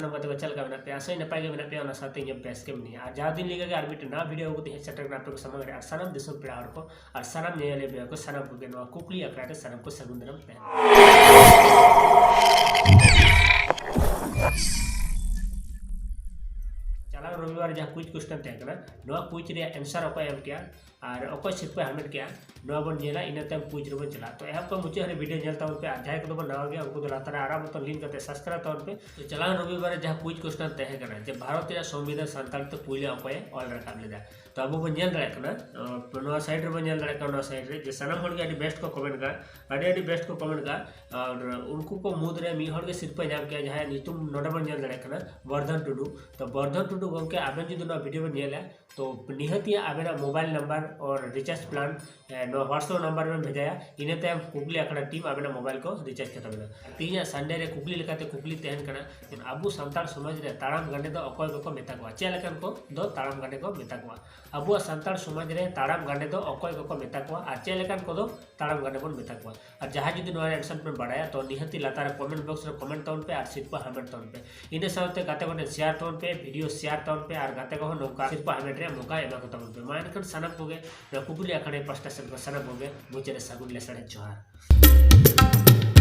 सानम गाते को चल का मेना पे आसई नपाय के मेना पे ओना साथे इन बेस के मनी आ जा दिन लेगा के आर मिट ना वीडियो को ते सेटर ना पे को समग रे आर सानम दिसम पेड़ा हर को आर सानम नेले बे को सानम को नो कुकली अकराते सानम को सगुंदरम पे चला रविवार जहाँ कुछ क्वेश्चन तहकना नवा कुछ रे आंसर अको एम किया और अको सिर्फ हामिट किया नवा बन जेला इन तम कुछ रे बन चला तो एप को मुझे हरे वीडियो जलता उन पे अध्याय को तो नवा गया उनको लाता आराम तो लिंक करते सब्सक्राइब तो उन पे तो चला रविवार जहाँ कुछ क्वेश्चन तहकना जब भारत रे संविधान संताल तो पुले अको ऑल रकाब लेदा तो अब बन जल रखना नवा साइड रे बन जल रखना नवा साइड रे जे सनम हड़ के अडी बेस्ट को कमेंट का अडी बेस्ट को कमेंट का और उनको को मुद रे मी हड़ के सिर्फ नाम किया जहाँ नितुम नोडा बन जल रखना वर्धन टुडू तो वर्धन टुडू गमके आबेन जो ना वीडियो में नेला तो निहती आबेना मोबाइल नंबर और रिचार्ज प्लान व्हाट्सएप नंबर में भेजाया इने तम कुकली आकड़ा टीम आबेना मोबाइल को रिचार्ज करता बेना तीन संडे रे कुकली लेकाते कुकली तहन कना लेकिन अबु संताल समाज रे ताड़ाम गांडे दो अकोय को मेता को चे लेकन को दो ताड़ाम गांडे को मेता को अबु संताल समाज रे ताड़ाम गांडे दो अकोय को मेता को आ चे लेकन को दो ताड़ाम गांडे बन मेता को और जहां जदि नोआ आंसर पे बढ़ाया तो निहती लातार कमेंट बॉक्स रे कमेंट टाउन पे और सिर्फ हामेट टाउन पे इने साथे गाते को शेयर टाउन पे वीडियो शेयर टाउन पे और गाते को नोका सिर्फ हामेट रे मौका एमा को टाउन पे मानकन सनम को गे कुकली आखड़े 5 स्टेशन को सनम हो गए मुझे सगुन ले 4.5